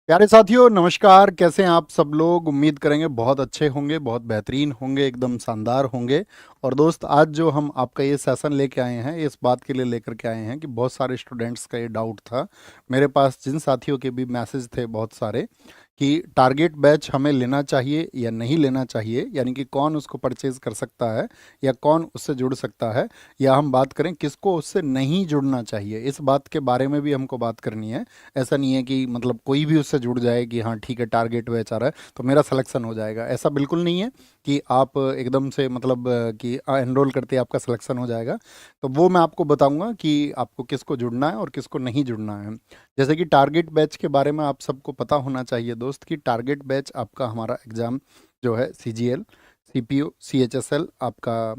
प्यारे साथियों नमस्कार। कैसे हैं आप सब लोग? उम्मीद करेंगे बहुत अच्छे होंगे, बहुत बेहतरीन होंगे, एकदम शानदार होंगे। और दोस्त, आज जो हम आपका ये सेशन लेके आए हैं, इस बात के लिए लेकर के आए हैं कि बहुत सारे स्टूडेंट्स का ये डाउट था। मेरे पास जिन साथियों के भी मैसेज थे बहुत सारे कि टारगेट बैच हमें लेना चाहिए या नहीं लेना चाहिए, यानी कि कौन उसको परचेज कर सकता है या कौन उससे जुड़ सकता है, या हम बात करें किसको उससे नहीं जुड़ना चाहिए। इस बात के बारे में भी हमको बात करनी है। ऐसा नहीं है कि मतलब कोई भी उससे जुड़ जाए कि हाँ ठीक है टारगेट बैच आ रहा है तो मेरा सिलेक्शन हो जाएगा। ऐसा बिल्कुल नहीं है कि आप एकदम से मतलब कि एनरोल करते ही आपका सिलेक्शन हो जाएगा। तो वो मैं आपको बताऊंगा कि आपको किसको जुड़ना है और किसको नहीं जुड़ना है। जैसे कि टारगेट बैच के बारे में आप सबको पता होना चाहिए दोस्त कि टारगेट बैच आपका हमारा एग्ज़ाम जो है CGL, CPO, CHSL आपका,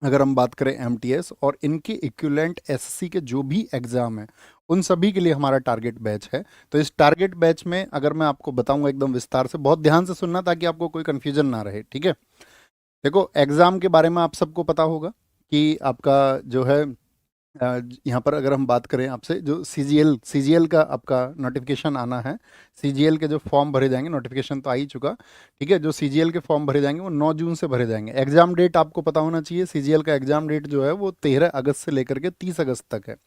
अगर हम बात करें MTS और इनके इक्विवेलेंट SSC के जो भी एग्ज़ाम है उन सभी के लिए हमारा टारगेट बैच है। तो इस टारगेट बैच में अगर मैं आपको बताऊंगा एकदम विस्तार से, बहुत ध्यान से सुनना ताकि आपको कोई कन्फ्यूजन ना रहे, ठीक है। देखो, एग्ज़ाम के बारे में आप सबको पता होगा कि आपका जो है यहाँ पर अगर हम बात करें आपसे, जो CGL का आपका नोटिफिकेशन आना है। CGL के जो फॉर्म भरे जाएंगे, नोटिफिकेशन तो आ ही चुका, ठीक है। जो CGL के फॉर्म भरे जाएंगे वो 9 जून से भरे जाएंगे। एग्जाम डेट आपको पता होना चाहिए, CGL का एग्जाम डेट जो है वो 13 अगस्त से लेकर के 30 अगस्त तक है।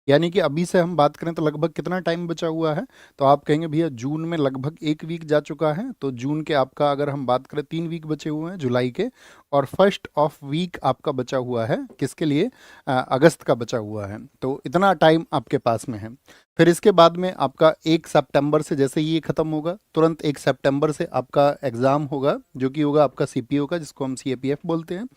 यानी कि अभी से हम बात करें तो लगभग कितना टाइम बचा हुआ है? तो आप कहेंगे भैया जून में लगभग एक वीक जा चुका है, तो जून के आपका अगर हम बात करें 3 वीक बचे हुए हैं जुलाई के, और फर्स्ट ऑफ वीक आपका बचा हुआ है किसके लिए? अगस्त का बचा हुआ है। तो इतना टाइम आपके पास में है। फिर इसके बाद में आपका 1 सितंबर से, जैसे ही ये खत्म होगा तुरंत 1 सितंबर से आपका एग्ज़ाम होगा, जो कि होगा आपका CPO का, जिसको हम CAPF बोलते हैं।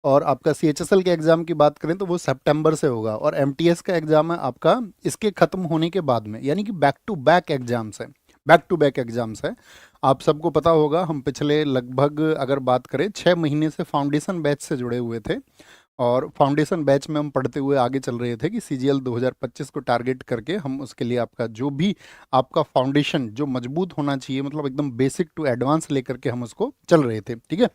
और आपका CHSL के एग्ज़ाम की बात करें तो वो सितंबर से होगा, और MTS का एग्ज़ाम है आपका इसके ख़त्म होने के बाद में, यानी कि बैक टू बैक एग्ज़ाम्स है, बैक टू बैक एग्ज़ाम्स है। आप सबको पता होगा हम पिछले लगभग अगर बात करें 6 महीने से फाउंडेशन बैच से जुड़े हुए थे, और फाउंडेशन बैच में हम पढ़ते हुए आगे चल रहे थे कि CGL 2025 को टारगेट करके हम उसके लिए आपका जो भी आपका फाउंडेशन जो मजबूत होना चाहिए, मतलब एकदम बेसिक टू एडवांस लेकर के हम उसको चल रहे थे, ठीक है।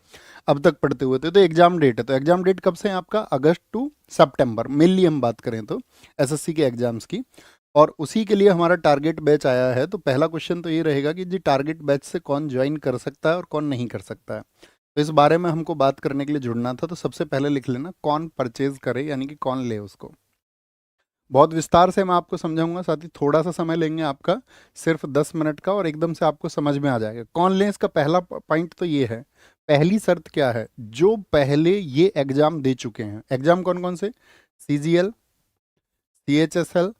अब तक पढ़ते हुए थे। तो एग्जाम डेट है, तो एग्जाम डेट कब से है आपका? अगस्त टू सितंबर मेनली हम बात करें तो SSC के एग्जाम्स की। और उसी के लिए हमारा टारगेट बैच आया है। तो पहला क्वेश्चन तो ये रहेगा कि जी टारगेट बैच से कौन ज्वाइन कर सकता है और कौन नहीं कर सकता है। तो इस बारे में हमको बात करने के लिए जुड़ना था। तो सबसे पहले लिख लेना कौन परचेज करे, यानी कि कौन ले उसको। बहुत विस्तार से मैं आपको समझाऊंगा, साथ ही थोड़ा सा समय लेंगे आपका, सिर्फ 10 मिनट का, और एकदम से आपको समझ में आ जाएगा कौन ले। इसका पहला पॉइंट तो ये है, पहली शर्त क्या है? जो पहले ये एग्जाम दे चुके हैं। एग्जाम कौन कौन से? CGL, CHSL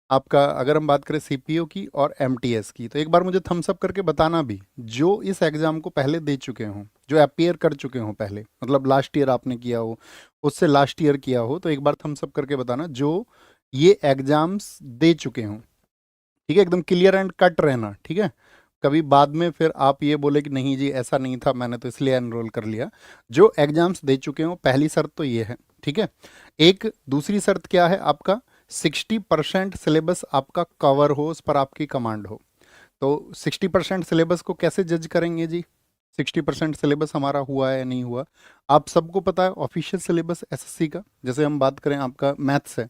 आपका, अगर हम बात करें CPO की और MTS की। तो एक बार मुझे थम्स अप करके बताना भी, जो इस एग्जाम को पहले दे चुके हों, जो अपियर कर चुके हों पहले, मतलब लास्ट ईयर आपने किया हो, उससे लास्ट ईयर किया हो, तो एक बार थम्स अप करके बताना जो ये एग्जाम्स दे चुके हों, ठीक है। एकदम क्लियर एंड कट रहना, ठीक है। कभी बाद में फिर आप ये बोले कि नहीं जी ऐसा नहीं था, मैंने तो इसलिए एनरोल कर लिया। जो एग्जाम्स दे चुके हो, पहली शर्त तो ये है, ठीक है। एक दूसरी शर्त क्या है आपका? 60% सिलेबस आपका कवर हो, उस पर आपकी कमांड हो। तो 60% सिलेबस को कैसे जज करेंगे जी? 60% सिलेबस हमारा हुआ है या नहीं हुआ? आप सबको पता है ऑफिशियल सिलेबस SSC का, जैसे हम बात करें आपका मैथ्स है,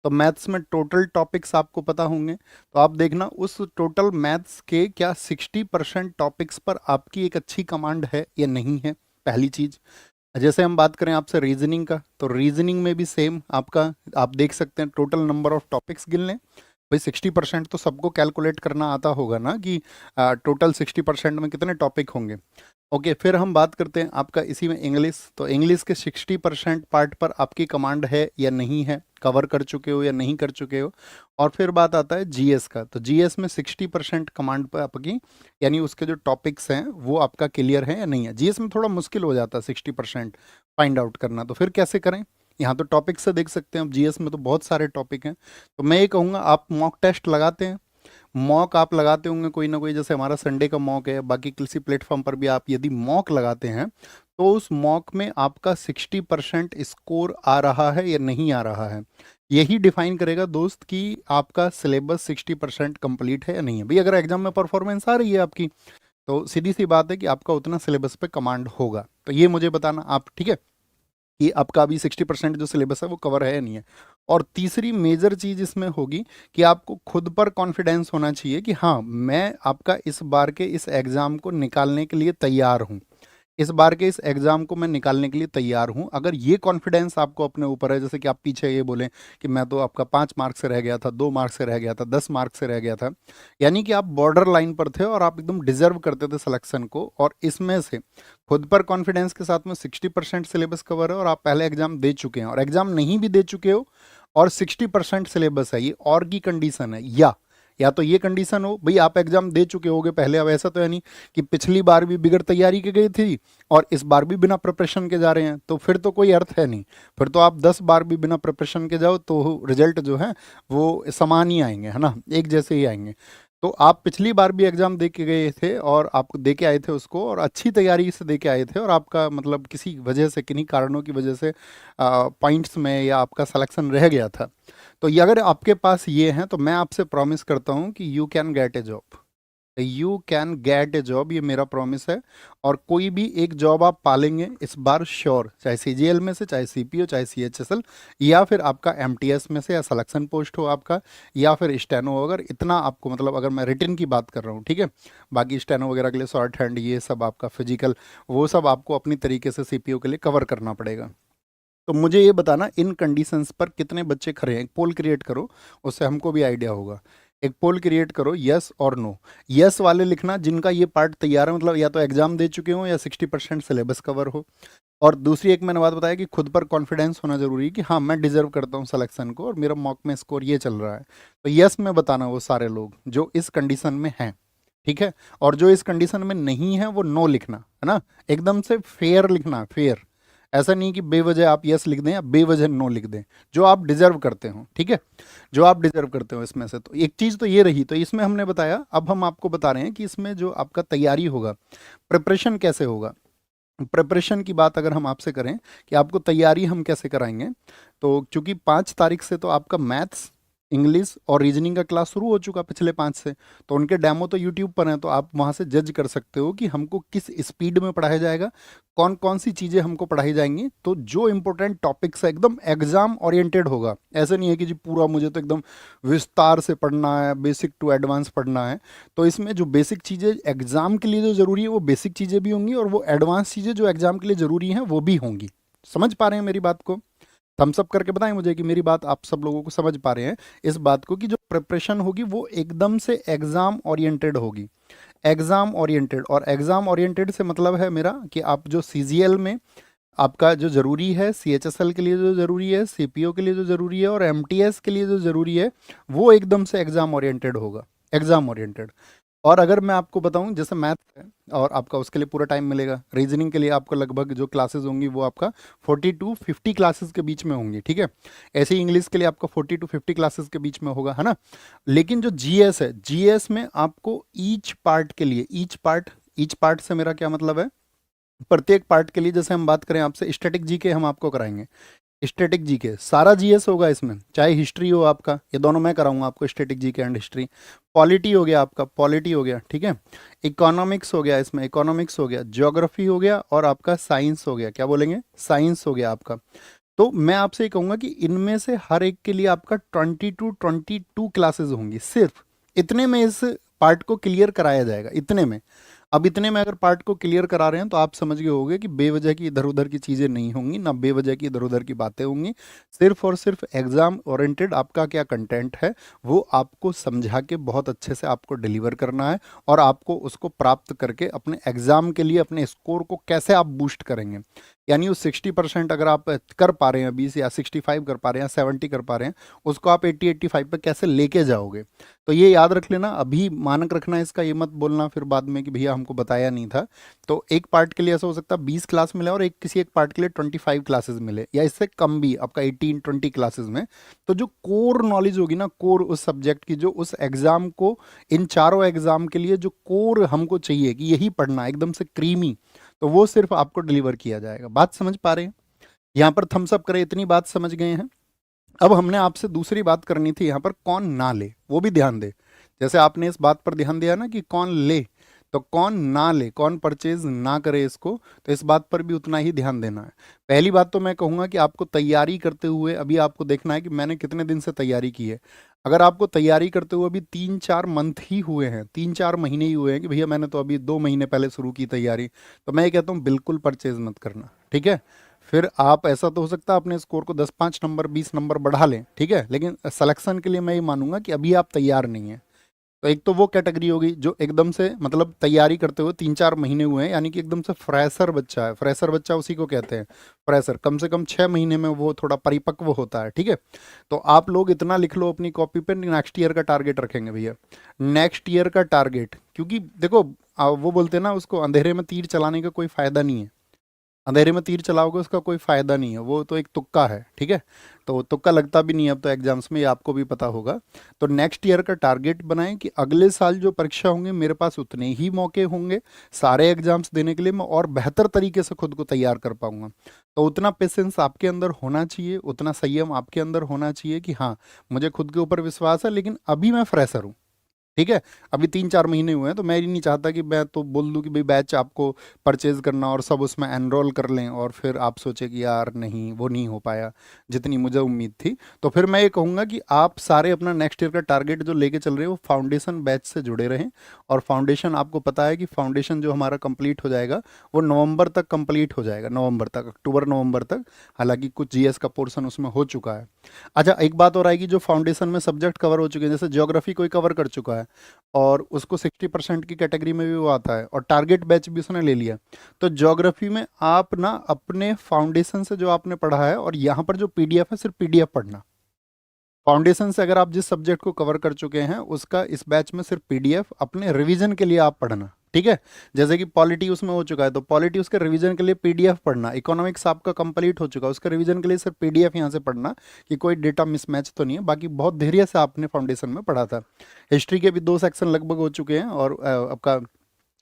तो मैथ्स में टोटल टॉपिक्स आपको पता होंगे। तो आप देखना उस टोटल मैथ्स के क्या 60% टॉपिक्स पर आपकी एक अच्छी कमांड है या नहीं है, पहली चीज़। जैसे हम बात करें आपसे रीजनिंग का, तो रीजनिंग में भी सेम आपका, आप देख सकते हैं टोटल नंबर ऑफ टॉपिक्स गिन लें। भाई 60% तो सबको कैलकुलेट करना आता होगा ना कि टोटल 60% में कितने टॉपिक होंगे। ओके, फिर हम बात करते हैं आपका इसी में इंग्लिश। तो इंग्लिश के 60% पार्ट पर आपकी कमांड है या नहीं है, कवर कर चुके हो या नहीं कर चुके हो। और फिर बात आता है GS का, तो GS में 60% कमांड पर आपकी, यानी उसके जो टॉपिक्स हैं वो आपका क्लियर है या नहीं है। GS में थोड़ा मुश्किल हो जाता है 60% फाइंड आउट करना, तो फिर कैसे करें? यहाँ तो टॉपिक से देख सकते हैं, अब GS में तो बहुत सारे टॉपिक हैं। तो मैं ये कहूँगा आप मॉक टेस्ट लगाते हैं, मॉक आप लगाते होंगे कोई ना कोई, जैसे हमारा संडे का मॉक है, बाकी किसी प्लेटफॉर्म पर भी आप यदि मॉक लगाते हैं तो उस मॉक में आपका 60% स्कोर आ रहा है या नहीं आ रहा है, यही डिफाइन करेगा दोस्त कि आपका सिलेबस 60% कंप्लीट है या नहीं है। भाई अगर एग्जाम में परफॉर्मेंस आ रही है आपकी, तो सीधी सी बात है कि आपका उतना सिलेबस पे कमांड होगा। तो ये मुझे बताना आप, ठीक है, कि आपका अभी 60% जो सिलेबस है वो कवर है या नहीं है। और तीसरी मेजर चीज इसमें होगी कि आपको खुद पर कॉन्फिडेंस होना चाहिए कि हाँ, मैं आपका इस बार के इस एग्जाम को निकालने के लिए तैयार हूँ, इस बार के इस एग्जाम को मैं निकालने के लिए तैयार हूं। अगर ये कॉन्फिडेंस आपको अपने ऊपर है, जैसे कि आप पीछे ये बोलें कि मैं तो आपका 5 मार्क्स से रह गया था, 2 मार्क्स से रह गया था, 10 मार्क्स से रह गया था, यानी कि आप बॉर्डर लाइन पर थे और आप एकदम डिजर्व करते थे सिलेक्शन को, और इसमें से खुद पर कॉन्फिडेंस के साथ में 60% सिलेबस कवर है और आप पहले एग्जाम दे चुके हैं, और एग्जाम नहीं भी दे चुके हो और 60% सिलेबस है, ये और की कंडीशन है। या तो ये कंडीशन हो भाई आप एग्जाम दे चुके होगे पहले, अब ऐसा तो है नहीं कि पिछली बार भी बिगड़ तैयारी की गई थी और इस बार भी बिना प्रिपरेशन के जा रहे हैं, तो फिर तो कोई अर्थ है नहीं। फिर तो आप 10 बार भी बिना प्रिपरेशन के जाओ तो रिजल्ट जो है वो समान ही आएंगे, है ना, एक जैसे ही आएंगे। तो आप पिछली बार भी एग्जाम दे के गए थे और आप दे के आए थे उसको, और अच्छी तैयारी से दे के आए थे, और आपका मतलब किसी वजह से, किन्हीं कारणों की वजह से पॉइंट्स में या आपका सिलेक्शन रह गया था, तो ये अगर आपके पास ये हैं तो मैं आपसे प्रॉमिस करता हूँ कि you can get A job, you can get A job, ये मेरा प्रॉमिस है। और कोई भी एक जॉब आप पालेंगे इस बार श्योर, चाहे सीजीएल में से, चाहे सीपीओ, चाहे सीएचएसएल, या फिर आपका एमटीएस में से, या सिलेक्शन पोस्ट हो आपका, या फिर स्टेनो। अगर इतना आपको मतलब, अगर मैं रिटर्न की बात कर रहा हूँ, ठीक है, बाकी स्टेनो वगैरह के लिए शॉर्ट हैंड ये सब आपका फिजिकल, वो सब आपको अपनी तरीके से सीपीओ के लिए कवर करना पड़ेगा। तो मुझे ये बताना इन कंडीशंस पर कितने बच्चे खड़े हैं, एक पोल क्रिएट करो, उससे हमको भी आइडिया होगा। एक पोल क्रिएट करो, यस और नो। यस वाले लिखना जिनका ये पार्ट तैयार है, मतलब या तो एग्जाम दे चुके हो या 60% सिलेबस कवर हो। और दूसरी एक मैंने बात बताया कि खुद पर कॉन्फिडेंस होना जरूरी है कि हाँ मैं डिजर्व करता हूँ सिलेक्शन को और मेरा मॉक में स्कोर ये चल रहा है। तो यस में बताना वो सारे लोग जो इस कंडीशन में हैं, ठीक है। और जो इस कंडीशन में नहीं है वो नो लिखना, है ना, एकदम से फेयर लिखना, फेयर। ऐसा नहीं कि बेवजह आप यस लिख दें या बेवजह नो लिख दें, जो आप डिजर्व करते हो, ठीक है, जो आप डिजर्व करते हो इसमें से। तो एक चीज़ तो ये रही, तो इसमें हमने बताया। अब हम आपको बता रहे हैं कि इसमें जो आपका तैयारी होगा, प्रिपरेशन कैसे होगा। प्रिपरेशन की बात अगर हम आपसे करें कि आपको तैयारी हम कैसे कराएंगे, तो चूंकि 5 तारीख से तो आपका मैथ्स, इंग्लिश और रीजनिंग का क्लास शुरू हो चुका पिछले 5 से, तो उनके डेमो तो यूट्यूब पर हैं, तो आप वहाँ से जज कर सकते हो कि हमको किस स्पीड में पढ़ाया जाएगा, कौन कौन सी चीज़ें हमको पढ़ाई जाएंगी। तो जो इंपॉर्टेंट टॉपिक्स है एकदम एग्जाम ओरिएंटेड होगा, ऐसे नहीं है कि जी पूरा मुझे तो एकदम विस्तार से पढ़ना है, बेसिक टू एडवांस पढ़ना है। तो इसमें जो बेसिक चीज़ें एग्जाम के लिए जो ज़रूरी है वो बेसिक चीज़ें भी होंगी, और वो एडवांस चीज़ें जो एग्जाम के लिए ज़रूरी हैं वो भी होंगी। समझ पा रहे हैं मेरी बात को? थम्स अप करके बताएं मुझे कि मेरी बात आप सब लोगों को समझ पा रहे हैं इस बात को, कि जो प्रिपरेशन होगी वो एकदम से एग्जाम ओरिएंटेड होगी, एग्जाम ओरिएंटेड। और एग्जाम ओरिएंटेड से मतलब है मेरा कि आप जो सीजीएल में आपका जो ज़रूरी है, सीएचएसएल के लिए जो ज़रूरी है, सीपीओ के लिए जो ज़रूरी है, और एमटीएस के लिए जो ज़रूरी है, वो एकदम से एग्जाम ओरिएंटेड होगा, एग्जाम ओरिएंटेड। और अगर मैं आपको बताऊं, जैसे मैथ है और आपका उसके लिए पूरा टाइम मिलेगा, रीजनिंग के लिए आपको लगभग जो क्लासेस होंगी वो आपका 40 to 50 क्लासेस के बीच में होंगी, ठीक है। ऐसे ही इंग्लिश के लिए आपका 40 to 50 क्लासेस के बीच में होगा, है ना। लेकिन जो जीएस है, जीएस में आपको ईच पार्ट के लिए, ईच पार्ट से मेरा क्या मतलब है, प्रत्येक पार्ट के लिए, जैसे हम बात करें आपसे स्टैटिक जीके हम आपको कराएंगे, स्टैटिक जीके सारा जीएस होगा इसमें, चाहे हिस्ट्री हो आपका, ये दोनों मैं कराऊंगा आपको, static GK and history. Polity हो गया आपका, पॉलिटी हो गया, ठीक है। इकोनॉमिक्स हो गया, इसमें इकोनॉमिक्स हो गया, ज्योग्राफी हो गया, और आपका साइंस हो गया, क्या बोलेंगे, साइंस हो गया आपका। तो मैं आपसे ये कहूँगा कि इनमें से हर एक के लिए आपका 20 to 22 क्लासेस होंगी, सिर्फ इतने में इस पार्ट को क्लियर कराया जाएगा, इतने में। अब इतने में अगर पार्ट को क्लियर करा रहे हैं तो आप समझ गए होंगे कि बेवजह की इधर उधर की चीज़ें नहीं होंगी, ना बेवजह की इधर उधर की बातें होंगी। सिर्फ और सिर्फ एग्जाम ओरिएंटेड आपका क्या कंटेंट है वो आपको समझा के बहुत अच्छे से आपको डिलीवर करना है, और आपको उसको प्राप्त करके अपने एग्जाम के लिए अपने स्कोर को कैसे आप बूस्ट करेंगे। यानी उस 60% अगर आप कर पा रहे हैं 20, या 65 कर पा रहे हैं, 70 कर पा रहे हैं, उसको आप 80-85 पे कैसे लेके जाओगे। तो ये याद रख लेना, अभी मानक रखना इसका, ये मत बोलना फिर बाद में कि भैया हमको बताया नहीं था। तो एक पार्ट के लिए ऐसा हो सकता है 20 क्लास मिले, और किसी एक पार्ट के लिए 25 क्लासेस मिले, या इससे कम भी, आपका 18-20 क्लासेस में। तो जो कोर नॉलेज होगी ना, कोर उस सब्जेक्ट की, जो उस एग्जाम को, इन चारों एग्जाम के लिए जो कोर हमको चाहिए कि यही पढ़ना एकदम से क्रीमी, तो वो सिर्फ आपको डिलीवर किया जाएगा। बात समझ पा रहे हैं? यहाँ पर थम्स अप करें, इतनी बात समझ गए हैं। अब हमने आपसे दूसरी बात करनी थी यहाँ पर, कौन ना ले वो भी ध्यान दे। जैसे आपने इस बात पर ध्यान दिया ना कि कौन ले, तो कौन ना ले, कौन परचेज ना करे इसको, तो इस बात पर भी उतना ही ध्यान देना है। पहली बात तो मैं कहूँगा कि आपको तैयारी करते हुए अभी आपको देखना है कि मैंने कितने दिन से तैयारी की है। अगर आपको तैयारी करते हुए अभी 3-4 मंथ ही हुए हैं, 3-4 महीने ही हुए हैं कि भैया मैंने तो अभी 2 महीने पहले शुरू की तैयारी, तो मैं ये कहता हूँ बिल्कुल परचेज मत करना, ठीक है। फिर आप, ऐसा तो हो सकता है अपने स्कोर को 10-5 नंबर 20 नंबर बढ़ा लें, ठीक है, लेकिन सिलेक्शन के लिए मैं ये मानूंगा कि अभी आप तैयार नहीं हैं। तो एक तो वो कैटेगरी होगी जो एकदम से मतलब तैयारी करते हुए 3-4 महीने हुए हैं, यानी कि एकदम से फ्रेशर बच्चा है। फ्रेशर बच्चा उसी को कहते हैं फ्रेशर, कम से कम 6 महीने में वो थोड़ा परिपक्व होता है, ठीक है। तो आप लोग इतना लिख लो अपनी कॉपी पे, नेक्स्ट ईयर का टारगेट रखेंगे भैया, नेक्स्ट ईयर का टारगेट। क्योंकि देखो वो बोलते हैं ना, उसको अंधेरे में तीर चलाने का कोई फायदा नहीं है। अंधेरे में तीर चलाओगे उसका कोई फायदा नहीं है, वो तो एक तुक्का है, ठीक है। तो तुक्का लगता भी नहीं है अब तो एग्जाम्स में, ये आपको भी पता होगा। तो नेक्स्ट ईयर का टारगेट बनाएं कि अगले साल जो परीक्षा होंगे मेरे पास उतने ही मौके होंगे सारे एग्जाम्स देने के लिए, मैं और बेहतर तरीके से खुद को तैयार कर पाऊंगा। तो उतना पेशेंस आपके अंदर होना चाहिए, उतना संयम आपके अंदर होना चाहिए कि हाँ, मुझे खुद के ऊपर विश्वास है, लेकिन अभी मैं फ्रेशर हूँ, ठीक है। अभी 3-4 महीने हुए हैं, तो मैं ये नहीं चाहता कि मैं तो बोल दूं कि भाई बैच आपको परचेज करना और सब उसमें एनरोल कर लें और फिर आप सोचे कि यार नहीं, वो नहीं हो पाया जितनी मुझे उम्मीद थी। तो फिर मैं ये कहूँगा कि आप सारे अपना नेक्स्ट ईयर का टारगेट जो लेके चल रहे हो वो फाउंडेशन बैच से जुड़े रहें। और फाउंडेशन, आपको पता है कि फाउंडेशन जो हमारा कंप्लीट हो जाएगा वो नवंबर तक कंप्लीट हो जाएगा, नवंबर तक, अक्टूबर नवंबर तक। हालांकि कुछ जीएस का पोर्शन उसमें हो चुका है। अच्छा, एक बात और आएगी, जो फाउंडेशन में सब्जेक्ट कवर हो चुके हैं, जैसे ज्योग्राफी कोई कवर कर चुका है और उसको 60% की कैटेगरी में भी वो आता है और टारगेट बैच भी उसने ले लिया, तो ज्योग्राफी में आप ना अपने फाउंडेशन से जो आपने पढ़ा है और यहाँ पर जो पीडीएफ है सिर्फ पीडीएफ पढ़ना। फाउंडेशन से अगर आप जिस सब्जेक्ट को कवर कर चुके हैं उसका इस बैच में सिर्फ पीडीएफ अपने रिवीजन के लिए आप पढ़ना, ठीक है। जैसे कि पॉलिटी उसमें हो चुका है तो पॉलिटी उसके रिवीजन के लिए पीडीएफ पढ़ना। इकोनॉमिक्स आपका कंप्लीट हो चुका है, उसके रिवीजन के लिए सिर्फ पीडीएफ यहाँ से पढ़ना कि कोई डेटा मिसमैच तो नहीं है। बाकी बहुत धैर्य से आपने फाउंडेशन में पढ़ा था। हिस्ट्री के भी 2 सेक्शन लगभग हो चुके हैं और आपका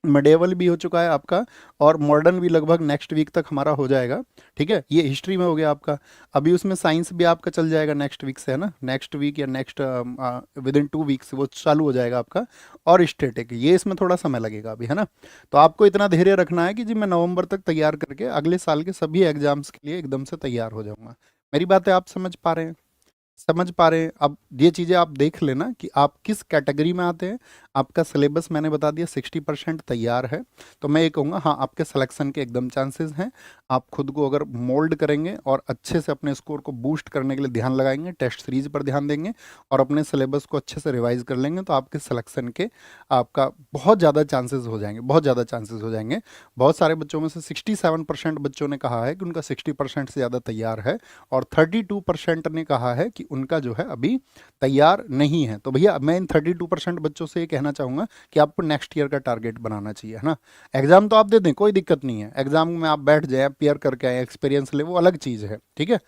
मिडेवल भी हो चुका है आपका, और मॉडर्न भी लगभग नेक्स्ट वीक तक हमारा हो जाएगा, ठीक है। ये हिस्ट्री में हो गया आपका। अभी उसमें साइंस भी आपका चल जाएगा नेक्स्ट वीक से, है ना, नेक्स्ट वीक या नेक्स्ट विद इन 2 वीक्स वो चालू हो जाएगा आपका। और स्टेटिक, ये इसमें थोड़ा समय लगेगा अभी, है ना। तो आपको इतना धैर्य रखना है कि जी मैं नवंबर तक तैयार करके अगले साल के सभी एग्जाम्स के लिए एकदम से तैयार हो जाऊंगा। मेरी बातें आप समझ पा रहे हैं? समझ पा रहे हैं? अब ये चीज़ें आप देख लेना कि आप किस कैटेगरी में आते हैं। आपका सिलेबस मैंने बता दिया 60% तैयार है। तो मैं ये कहूँगा हाँ, आपके सिलेक्शन के एकदम चांसेस हैं। आप खुद को अगर मोल्ड करेंगे और अच्छे से अपने स्कोर को बूस्ट करने के लिए ध्यान लगाएंगे, टेस्ट सीरीज पर ध्यान देंगे और अपने सिलेबस को अच्छे से रिवाइज कर लेंगे, तो आपके सिलेक्शन के आपका बहुत ज़्यादा चांसेस हो जाएंगे, बहुत ज़्यादा चांसेस हो जाएंगे। बहुत सारे बच्चों में से 67% बच्चों ने कहा है कि उनका 60% से ज़्यादा तैयार है और 32% ने कहा है कि उनका जो है अभी तैयार नहीं है। तो भैया मैं इन 32% बच्चों से ये कहना चाहूँगा कि आपको नेक्स्ट ईयर का टारगेट बनाना चाहिए, है ना। एग्जाम तो आप दे दें, कोई दिक्कत नहीं है, एग्जाम में आप बैठ जाए, पेयर करके आए, एक्सपीरियंस ले, वो अलग चीज़ है, ठीक है।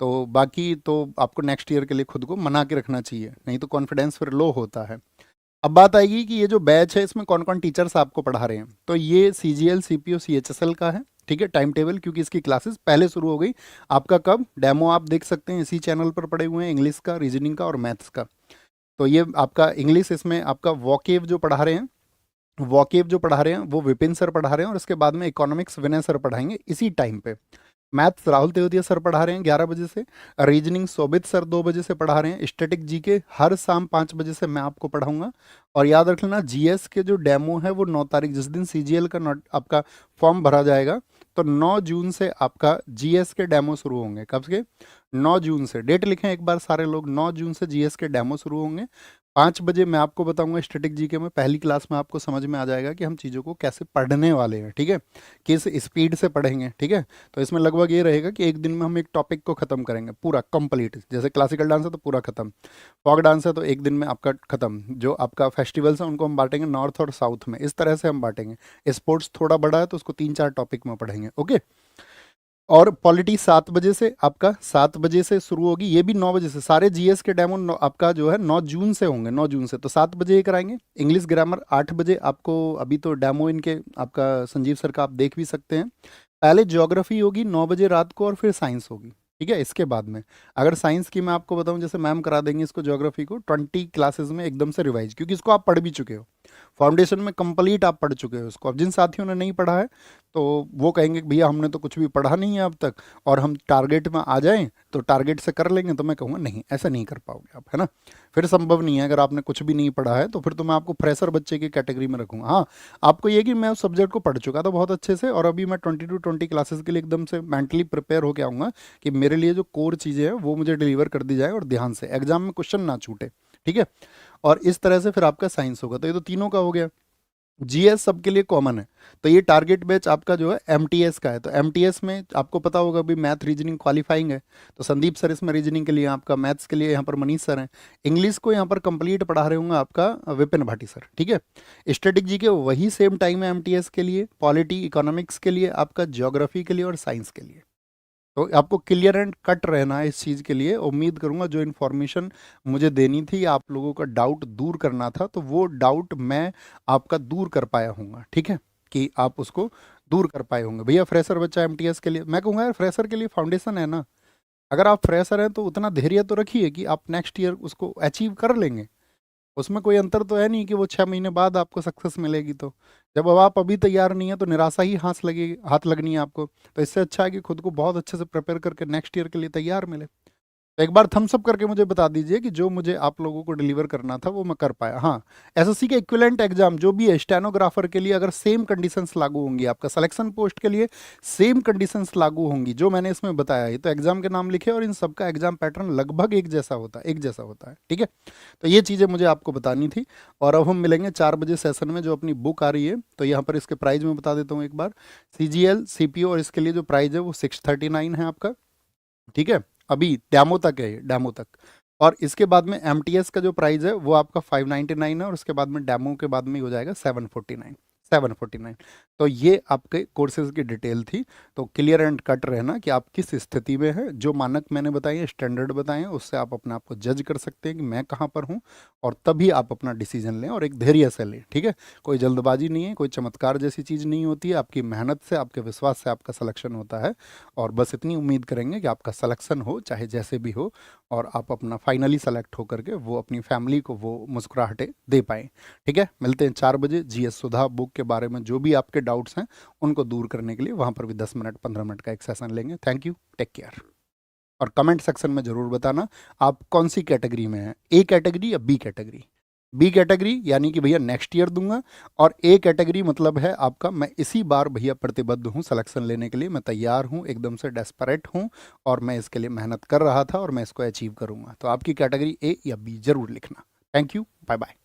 तो बाकी तो आपको नेक्स्ट ईयर के लिए खुद को मना के रखना चाहिए, नहीं तो कॉन्फिडेंस फिर लो होता है। अब बात आएगी कि ये जो बैच है इसमें कौन कौन टीचर्स आपको पढ़ा रहे हैं। तो ये सीजीएल सीपीओ सीएचएसएल का है, ठीक है। टाइम टेबल, क्योंकि इसकी क्लासेस पहले शुरू हो गई। आपका कब डेमो आप देख सकते हैं, इसी चैनल पर पड़े हुए हैं, इंग्लिश का, रीजनिंग का और मैथ्स का। तो ये आपका इंग्लिश, इसमें आपका वॉकेव जो पढ़ा रहे हैं, वॉकेव जो पढ़ा रहे हैं वो विपिन सर पढ़ा रहे हैं और उसके बाद में इकोनॉमिक्स विनय सर पढ़ाएंगे इसी टाइम पे। मैथ्स राहुल तेवतिया सर पढ़ा रहे हैं 11 बजे से। रीजनिंग शोभित सर 2 बजे से पढ़ा रहे हैं। स्टैटिक जीके हर शाम 5 बजे से मैं आपको पढ़ाऊंगा। और याद रख लेना, जीएस के जो डेमो है वो 9 तारीख, जिस दिन सीजीएल का नोट आपका फॉर्म भरा जाएगा, तो 9 जून से आपका जीएस के डेमो शुरू होंगे। कब से? 9 जून से। डेट लिखें एक बार सारे लोग, 9 जून से जीएस के डेमो शुरू होंगे। 5 बजे मैं आपको बताऊंगा स्टैटिक जीके में, पहली क्लास में आपको समझ में आ जाएगा कि हम चीज़ों को कैसे पढ़ने वाले हैं, ठीक है, किस स्पीड से पढ़ेंगे, ठीक है। तो इसमें लगभग ये रहेगा कि एक दिन में हम एक टॉपिक को खत्म करेंगे पूरा कंप्लीट। जैसे क्लासिकल डांस है तो पूरा खत्म, फॉक डांस है तो एक दिन में आपका खत्म, जो आपका फेस्टिवल्स है उनको हम बांटेंगे नॉर्थ और साउथ में, इस तरह से हम बांटेंगे। स्पोर्ट्स थोड़ा बड़ा है तो उसको 3-4 टॉपिक में पढ़ेंगे, ओके। और पॉलिटी 7 बजे से, आपका 7 बजे से शुरू होगी, ये भी 9 बजे से। सारे जीएस के डेमो आपका जो है 9 जून से होंगे, 9 जून से, तो 7 बजे ये कराएंगे। इंग्लिश ग्रामर 8 बजे आपको, अभी तो डेमो इनके आपका संजीव सर का आप देख भी सकते हैं। पहले ज्योग्राफी होगी 9 बजे रात को और फिर साइंस होगी, ठीक है। इसके बाद में अगर साइंस की मैं आपको बताऊं, जैसे मैम करा देंगे इसको ज्योग्राफी को 20 क्लासेस में एकदम से रिवाइज, क्योंकि इसको आप पढ़ भी चुके हो, फाउंडेशन में कंप्लीट आप पढ़ चुके हो इसको। अब जिन साथियों ने नहीं पढ़ा है तो वो कहेंगे कि भैया हमने तो कुछ भी पढ़ा नहीं है अब तक, और हम टारगेट में आ जाएं तो टारगेट से कर लेंगे, तो मैं कहूँगा नहीं, ऐसा नहीं कर पाओगे आप, है ना। फिर संभव नहीं है, अगर आपने कुछ भी नहीं पढ़ा है तो फिर तो मैं आपको फ्रेशर बच्चे की कैटेगरी में रखूँगा। हाँ, आपको ये कि मैं उस सब्जेक्ट को पढ़ चुका था बहुत अच्छे से, और अभी मैं 20 क्लासेस के लिए एकदम से मेंटली प्रिपेयर होकर आऊँगा कि मेरे लिए जो कोर चीज़ें हैं वो मुझे डिलीवर कर दी जाए, और ध्यान से एग्जाम में क्वेश्चन ना छूटे, ठीक है। और इस तरह से फिर आपका साइंस होगा। तो ये तो तीनों का हो गया। जीएस सबके लिए कॉमन है। तो ये टारगेट बैच आपका जो है एमटीएस का है। तो एमटीएस में आपको पता होगा अभी मैथ रीजनिंग क्वालिफाइंग है, तो संदीप सर इसमें रीजनिंग के लिए, आपका मैथ्स के लिए यहाँ पर मनीष सर हैं, इंग्लिश को यहाँ पर कंप्लीट पढ़ा रहे होंगे आपका विपिन भाटी सर, ठीक है। स्टैटिक जी के वही सेम टाइम है एमटीएस के लिए, पॉलिटी इकोनॉमिक्स के लिए, आपका ज्योग्राफी के लिए और साइंस के लिए। तो आपको क्लियर एंड कट रहना है इस चीज़ के लिए। उम्मीद करूंगा जो इन्फॉर्मेशन मुझे देनी थी, आप लोगों का डाउट दूर करना था, तो वो डाउट मैं आपका दूर कर पाया हूँगा, ठीक है, कि आप उसको दूर कर पाए होंगे। भैया फ्रेशर बच्चा एमटीएस के लिए, मैं कहूँगा यार फ्रेशर के लिए फाउंडेशन है ना, अगर आप फ्रेशर हैं तो उतना धैर्य तो रखिए कि आप नेक्स्ट ईयर उसको अचीव कर लेंगे। उसमें कोई अंतर तो है नहीं कि वो 6 महीने बाद आपको सक्सेस मिलेगी। तो जब अब आप अभी तैयार नहीं है तो निराशा ही हाथ लगनी है आपको। तो इससे अच्छा है कि खुद को बहुत अच्छे से प्रिपेयर करके नेक्स्ट ईयर के लिए तैयार मिले। तो एक बार थम्स अप करके मुझे बता दीजिए कि जो मुझे आप लोगों को डिलीवर करना था वो मैं कर पाया। हाँ, एसएससी के इक्विवेलेंट एग्जाम जो भी है स्टेनोग्राफर के लिए, अगर सेम कंडीशंस लागू होंगी, आपका सिलेक्शन पोस्ट के लिए सेम कंडीशंस लागू होंगी जो मैंने इसमें बताया है, तो एग्जाम के नाम लिखे, और इन सबका एग्जाम पैटर्न लगभग एक जैसा होता है, ठीक है। तो ये चीज़ें मुझे आपको बतानी थी। और अब हम मिलेंगे 4 बजे सेशन में, जो अपनी बुक आ रही है। तो यहाँ पर इसके प्राइस में बता देता हूँ एक बार। सीजीएल सीपीओ और इसके लिए जो प्राइस है वो 639 है आपका, ठीक है। अभी डैमो तक है ये, डैमो तक। और इसके बाद में एमटीएस का जो प्राइस है वो आपका 599 है, और उसके बाद में डैमो के बाद में ही हो जाएगा 749। तो ये आपके कोर्सेज की डिटेल थी। तो क्लियर एंड कट रहना कि आप किस स्थिति में हैं। जो मानक मैंने बताए हैं, स्टैंडर्ड बताए हैं, उससे आप अपने आप को जज कर सकते हैं कि मैं कहाँ पर हूँ, और तभी आप अपना डिसीजन लें, और एक धैर्य से लें, ठीक है। कोई जल्दबाजी नहीं है, कोई चमत्कार जैसी चीज़ नहीं होती है। आपकी मेहनत से, आपके विश्वास से आपका सिलेक्शन होता है। और बस इतनी उम्मीद करेंगे कि आपका सिलेक्शन हो, चाहे जैसे भी हो, और आप अपना फाइनली सेलेक्ट होकर के वो अपनी फैमिली को वो मुस्कुराहटें दे पाएँ, ठीक है। मिलते हैं 4 बजे। जीएस सुधा बुक के बारे में जो भी आपके डाउट्स हैं उनको दूर करने के लिए वहाँ पर भी 10 मिनट 15 मिनट का एक सेशन लेंगे। Thank you, take care. और कमेंट सेक्शन में ज़रूर बताना आप कौन सी कैटेगरी में हैं, ए कैटेगरी या बी कैटेगरी। बी कैटेगरी यानी कि भैया नेक्स्ट ईयर दूंगा, और ए कैटेगरी मतलब है आपका मैं इसी बार भैया प्रतिबद्ध हूँ सिलेक्शन लेने के लिए, मैं तैयार हूँ, एकदम से डेस्परेट हूँ, और मैं इसके लिए मेहनत कर रहा था और मैं इसको अचीव करूँगा। तो आपकी कैटेगरी ए या बी ज़रूर लिखना। Thank you, bye bye.